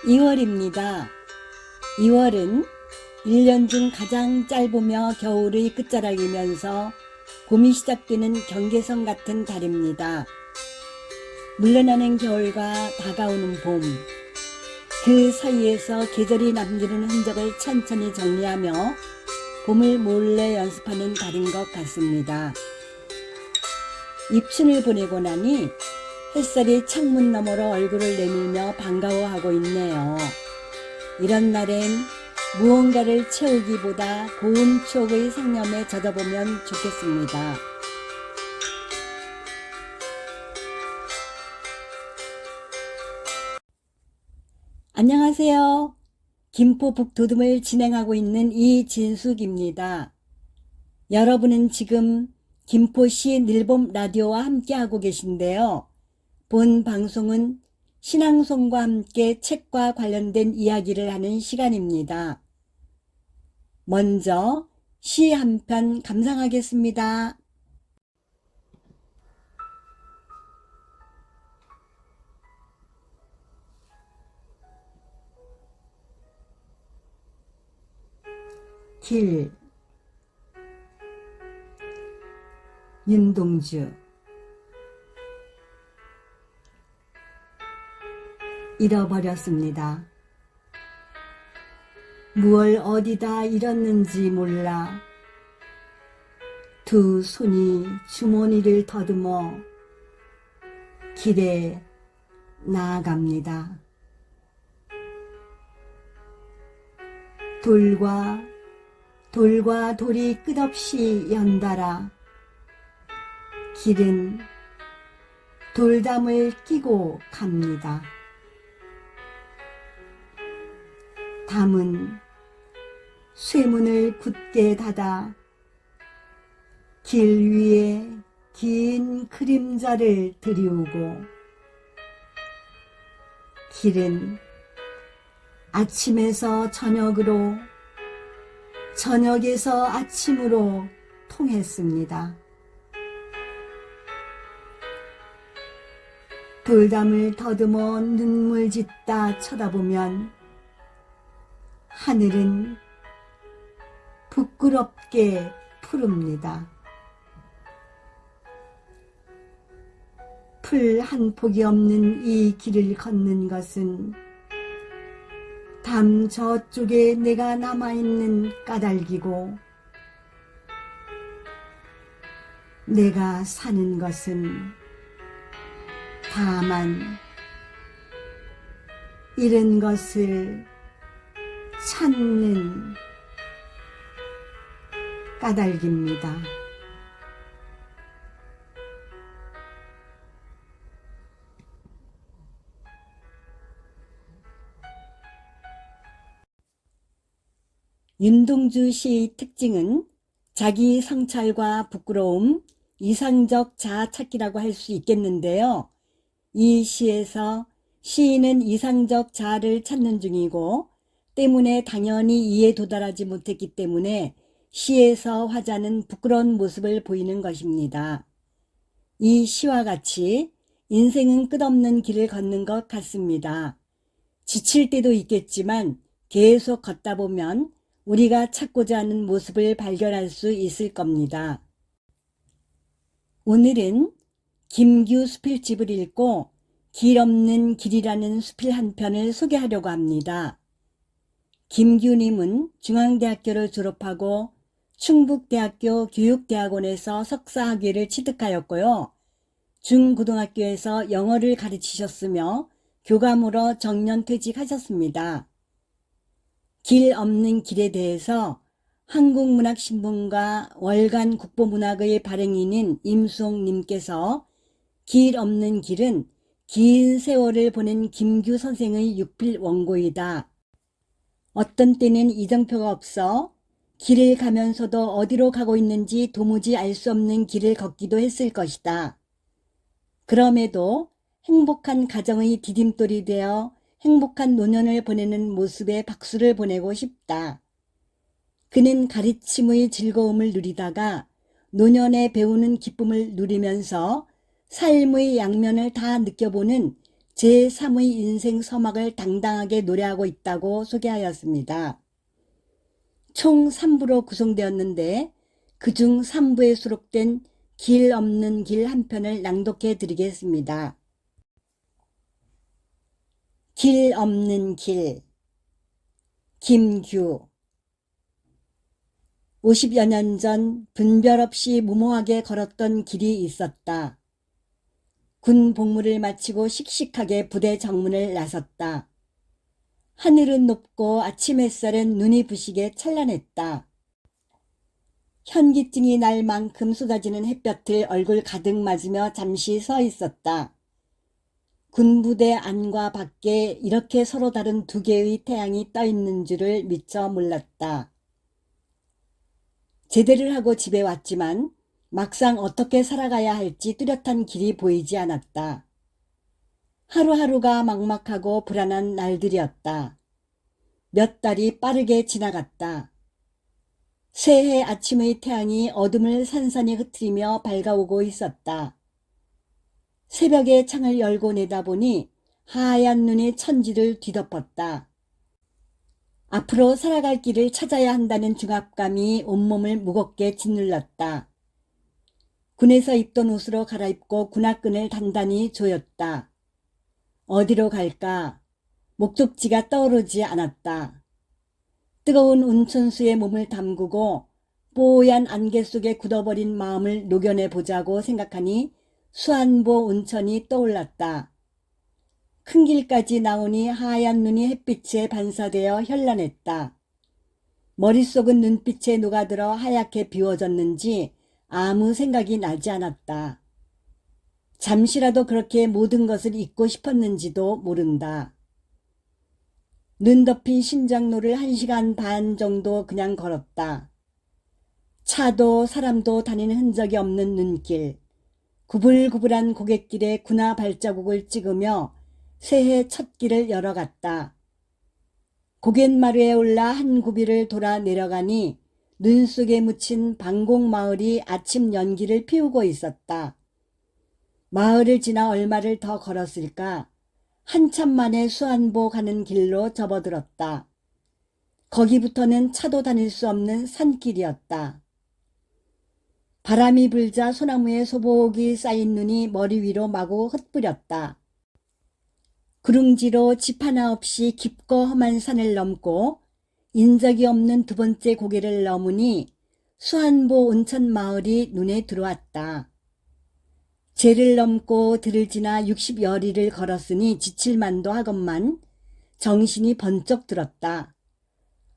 2월입니다. 2월은 1년 중 가장 짧으며 겨울의 끝자락이면서 봄이 시작되는 경계선 같은 달입니다. 물러나는 겨울과 다가오는 봄, 그 사이에서 계절이 남기는 흔적을 천천히 정리하며 봄을 몰래 연습하는 달인 것 같습니다. 입춘을 보내고 나니 햇살이 창문 너머로 얼굴을 내밀며 반가워하고 있네요. 이런 날엔 무언가를 채우기보다 고운 추억의 상념에 젖어보면 좋겠습니다. 안녕하세요. 김포 북돋움을 진행하고 있는 이진숙입니다. 여러분은 지금 김포시 늘봄 라디오와 함께하고 계신데요. 본 방송은 신앙송과 함께 책과 관련된 이야기를 하는 시간입니다. 먼저 시 한 편 감상하겠습니다. 길, 윤동주. 잃어버렸습니다. 무얼 어디다 잃었는지 몰라 두 손이 주머니를 더듬어 길에 나아갑니다. 돌과 돌이 끝없이 연달아 길은 돌담을 끼고 갑니다. 담은 쇠문을 굳게 닫아 길 위에 긴 그림자를 드리우고 길은 아침에서 저녁으로 저녁에서 아침으로 통했습니다. 돌담을 더듬어 눈물 짓다 쳐다보면 하늘은 부끄럽게 푸릅니다. 풀 한 폭이 없는 이 길을 걷는 것은 담 저쪽에 내가 남아있는 까닭이고 내가 사는 것은 다만 잃은 것을 찾는 까닭입니다. 윤동주 시의 특징은 자기 성찰과 부끄러움, 이상적 자아 찾기라고 할 수 있겠는데요. 이 시에서 시인은 이상적 자아를 찾는 중이고 때문에 당연히 이에 도달하지 못했기 때문에 시에서 화자는 부끄러운 모습을 보이는 것입니다. 이 시와 같이 인생은 끝없는 길을 걷는 것 같습니다. 지칠 때도 있겠지만 계속 걷다 보면 우리가 찾고자 하는 모습을 발견할 수 있을 겁니다. 오늘은 김규 수필집을 읽고 길 없는 길이라는 수필 한 편을 소개하려고 합니다. 김규님은 중앙대학교를 졸업하고 충북대학교 교육대학원에서 석사학위를 취득하였고요. 중고등학교에서 영어를 가르치셨으며 교감으로 정년퇴직하셨습니다. 길 없는 길에 대해서 한국문학신문과 월간 국보문학의 발행인인 임수홍님께서 길 없는 길은 긴 세월을 보낸 김규 선생의 육필 원고이다. 어떤 때는 이정표가 없어 길을 가면서도 어디로 가고 있는지 도무지 알 수 없는 길을 걷기도 했을 것이다. 그럼에도 행복한 가정의 디딤돌이 되어 행복한 노년을 보내는 모습에 박수를 보내고 싶다. 그는 가르침의 즐거움을 누리다가 노년에 배우는 기쁨을 누리면서 삶의 양면을 다 느껴보는 제3의 인생 서막을 당당하게 노래하고 있다고 소개하였습니다. 총 3부로 구성되었는데 그중 3부에 수록된 길 없는 길 한 편을 낭독해 드리겠습니다. 길 없는 길, 김규. 50여 년 전 분별 없이 무모하게 걸었던 길이 있었다. 군 복무를 마치고 씩씩하게 부대 정문을 나섰다. 하늘은 높고 아침 햇살은 눈이 부시게 찬란했다. 현기증이 날 만큼 쏟아지는 햇볕을 얼굴 가득 맞으며 잠시 서 있었다. 군부대 안과 밖에 이렇게 서로 다른 두 개의 태양이 떠 있는 줄을 미처 몰랐다. 제대를 하고 집에 왔지만 막상 어떻게 살아가야 할지 뚜렷한 길이 보이지 않았다. 하루하루가 막막하고 불안한 날들이었다. 몇 달이 빠르게 지나갔다. 새해 아침의 태양이 어둠을 산산히 흩트리며 밝아오고 있었다. 새벽에 창을 열고 내다보니 하얀 눈이 천지를 뒤덮었다. 앞으로 살아갈 길을 찾아야 한다는 중압감이 온몸을 무겁게 짓눌렀다. 군에서 입던 옷으로 갈아입고 군화끈을 단단히 조였다. 어디로 갈까? 목적지가 떠오르지 않았다. 뜨거운 온천수에 몸을 담그고 뽀얀 안개 속에 굳어버린 마음을 녹여내보자고 생각하니 수안보 온천이 떠올랐다. 큰 길까지 나오니 하얀 눈이 햇빛에 반사되어 현란했다. 머릿속은 눈빛에 녹아들어 하얗게 비워졌는지 아무 생각이 나지 않았다. 잠시라도 그렇게 모든 것을 잊고 싶었는지도 모른다. 눈 덮인 신장로를 1시간 반 정도 그냥 걸었다. 차도 사람도 다니는 흔적이 없는 눈길, 구불구불한 고갯길에 군화 발자국을 찍으며 새해 첫 길을 열어갔다. 고갯마루에 올라 한 구비를 돌아 내려가니 눈 속에 묻힌 방곡마을이 아침 연기를 피우고 있었다. 마을을 지나 얼마를 더 걸었을까? 한참 만에 수안보 가는 길로 접어들었다. 거기부터는 차도 다닐 수 없는 산길이었다. 바람이 불자 소나무에 소복이 쌓인 눈이 머리 위로 마구 흩뿌렸다. 구릉지로 집 하나 없이 깊고 험한 산을 넘고 인적이 없는 두 번째 고개를 넘으니 수안보 온천 마을이 눈에 들어왔다. 제를 넘고 들을 지나 60여리를 걸었으니 지칠만도 하건만 정신이 번쩍 들었다.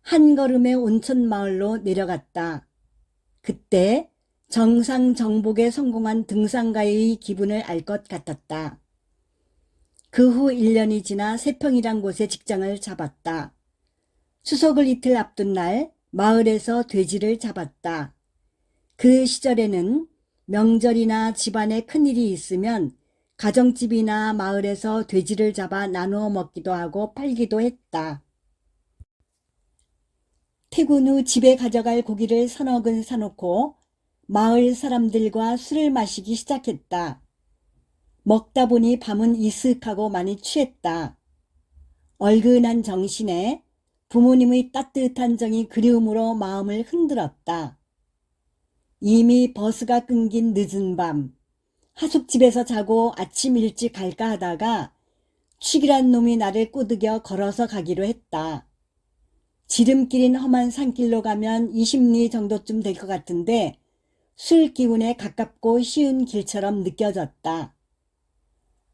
한 걸음에 온천 마을로 내려갔다. 그때 정상 정복에 성공한 등산가의 기분을 알 것 같았다. 그 후 1년이 지나 세평이란 곳에 직장을 잡았다. 추석을 이틀 앞둔 날 마을에서 돼지를 잡았다. 그 시절에는 명절이나 집안에 큰일이 있으면 가정집이나 마을에서 돼지를 잡아 나누어 먹기도 하고 팔기도 했다. 퇴근 후 집에 가져갈 고기를 서너 근 사놓고 마을 사람들과 술을 마시기 시작했다. 먹다 보니 밤은 이슥하고 많이 취했다. 얼근한 정신에 부모님의 따뜻한 정이 그리움으로 마음을 흔들었다. 이미 버스가 끊긴 늦은 밤, 하숙집에서 자고 아침 일찍 갈까 하다가 취기란 놈이 나를 꼬드겨 걸어서 가기로 했다. 지름길인 험한 산길로 가면 20리 정도쯤 될 것 같은데 술 기운에 가깝고 쉬운 길처럼 느껴졌다.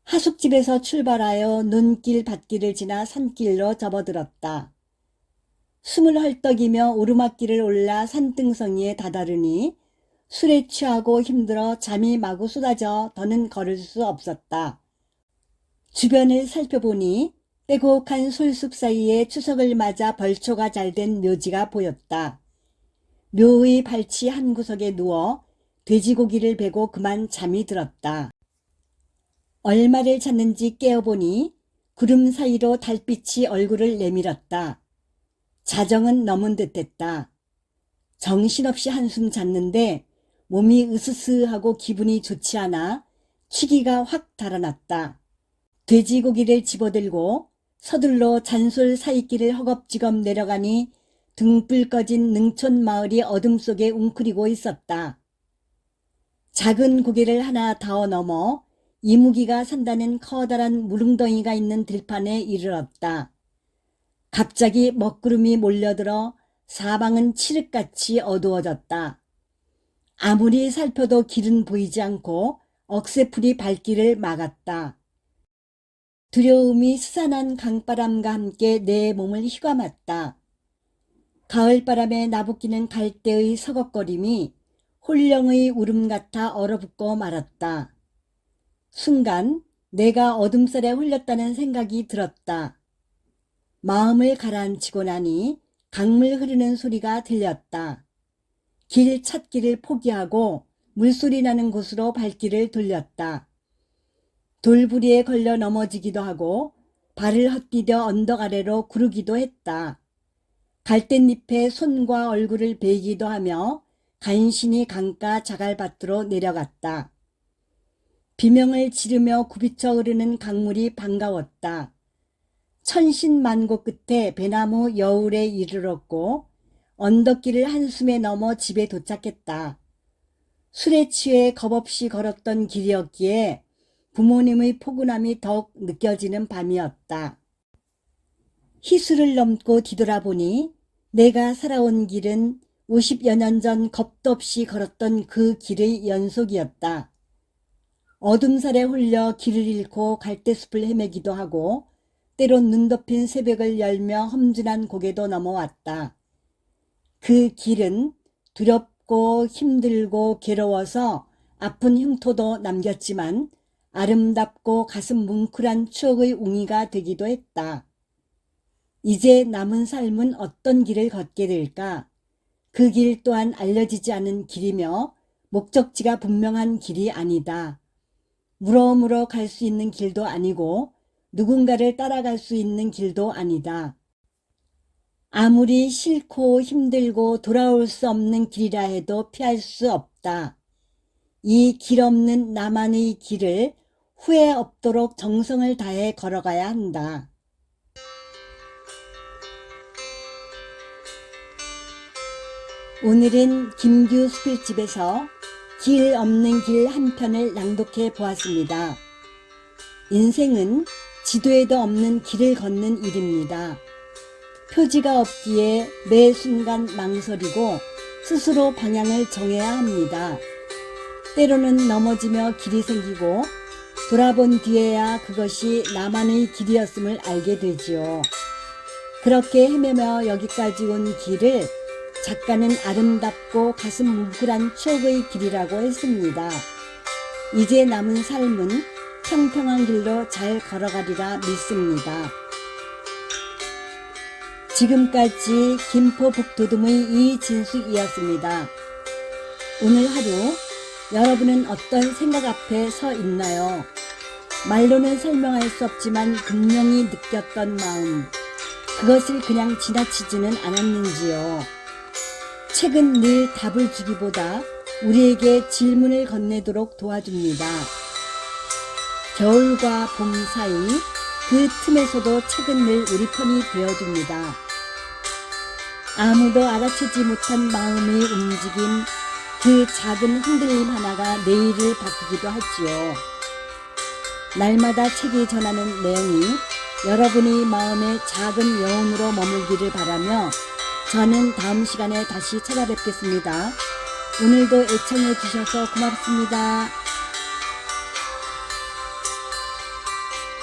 하숙집에서 출발하여 눈길 밭길을 지나 산길로 접어들었다. 숨을 헐떡이며 오르막길을 올라 산등성이에 다다르니 술에 취하고 힘들어 잠이 마구 쏟아져 더는 걸을 수 없었다. 주변을 살펴보니 빼곡한 솔숲 사이에 추석을 맞아 벌초가 잘된 묘지가 보였다. 묘의 발치 한 구석에 누워 돼지고기를 베고 그만 잠이 들었다. 얼마를 잤는지 깨어보니 구름 사이로 달빛이 얼굴을 내밀었다. 자정은 넘은 듯했다. 정신없이 한숨 잤는데 몸이 으스스하고 기분이 좋지 않아 취기가 확 달아났다. 돼지고기를 집어들고 서둘러 잔솔 사이길을 허겁지겁 내려가니 등불 꺼진 능촌 마을이 어둠 속에 웅크리고 있었다. 작은 고개를 하나 더 넘어 이무기가 산다는 커다란 무릉덩이가 있는 들판에 이르렀다. 갑자기 먹구름이 몰려들어 사방은 칠흑같이 어두워졌다. 아무리 살펴도 길은 보이지 않고 억새풀이 발길을 막았다. 두려움이 스산한 강바람과 함께 내 몸을 휘감았다. 가을바람에 나부끼는 갈대의 서걱거림이 홀령의 울음 같아 얼어붙고 말았다. 순간 내가 어둠살에 홀렸다는 생각이 들었다. 마음을 가라앉히고 나니 강물 흐르는 소리가 들렸다. 길 찾기를 포기하고 물소리 나는 곳으로 발길을 돌렸다. 돌부리에 걸려 넘어지기도 하고 발을 헛디뎌 언덕 아래로 구르기도 했다. 갈대잎에 손과 얼굴을 베기도 하며 간신히 강가 자갈밭으로 내려갔다. 비명을 지르며 굽이쳐 흐르는 강물이 반가웠다. 천신만고 끝에 배나무 여울에 이르렀고 언덕길을 한숨에 넘어 집에 도착했다. 술에 취해 겁없이 걸었던 길이었기에 부모님의 포근함이 더욱 느껴지는 밤이었다. 희수를 넘고 뒤돌아보니 내가 살아온 길은 50여 년 전 겁도 없이 걸었던 그 길의 연속이었다. 어둠살에 홀려 길을 잃고 갈대숲을 헤매기도 하고 때론 눈 덮인 새벽을 열며 험준한 고개도 넘어왔다. 그 길은 두렵고 힘들고 괴로워서 아픈 흉터도 남겼지만 아름답고 가슴 뭉클한 추억의 웅이가 되기도 했다. 이제 남은 삶은 어떤 길을 걷게 될까? 그 길 또한 알려지지 않은 길이며 목적지가 분명한 길이 아니다. 물어물어 갈 수 있는 길도 아니고 누군가를 따라갈 수 있는 길도 아니다. 아무리 싫고 힘들고 돌아올 수 없는 길이라 해도 피할 수 없다. 이 길 없는 나만의 길을 후회 없도록 정성을 다해 걸어가야 한다. 오늘은 김규 수필집에서 길 없는 길 한 편을 낭독해 보았습니다. 인생은 지도에도 없는 길을 걷는 일입니다. 표지가 없기에 매 순간 망설이고 스스로 방향을 정해야 합니다. 때로는 넘어지며 길이 생기고 돌아본 뒤에야 그것이 나만의 길이었음을 알게 되지요. 그렇게 헤매며 여기까지 온 길을 작가는 아름답고 가슴 뭉클한 추억의 길이라고 했습니다. 이제 남은 삶은 평평한 길로 잘 걸어가리라 믿습니다. 지금까지 김포 북도듬의 이진숙이었습니다. 오늘 하루 여러분은 어떤 생각 앞에 서 있나요? 말로는 설명할 수 없지만 분명히 느꼈던 마음, 그것을 그냥 지나치지는 않았는지요? 책은 늘 답을 주기보다 우리에게 질문을 건네도록 도와줍니다. 겨울과 봄 사이 그 틈에서도 책은 늘 우리 편이 되어줍니다. 아무도 알아채지 못한 마음의 움직임, 그 작은 흔들림 하나가 내일을 바꾸기도 하지요. 날마다 책이 전하는 내용이 여러분의 마음의 작은 여운으로 머물기를 바라며 저는 다음 시간에 다시 찾아뵙겠습니다. 오늘도 애청해 주셔서 고맙습니다.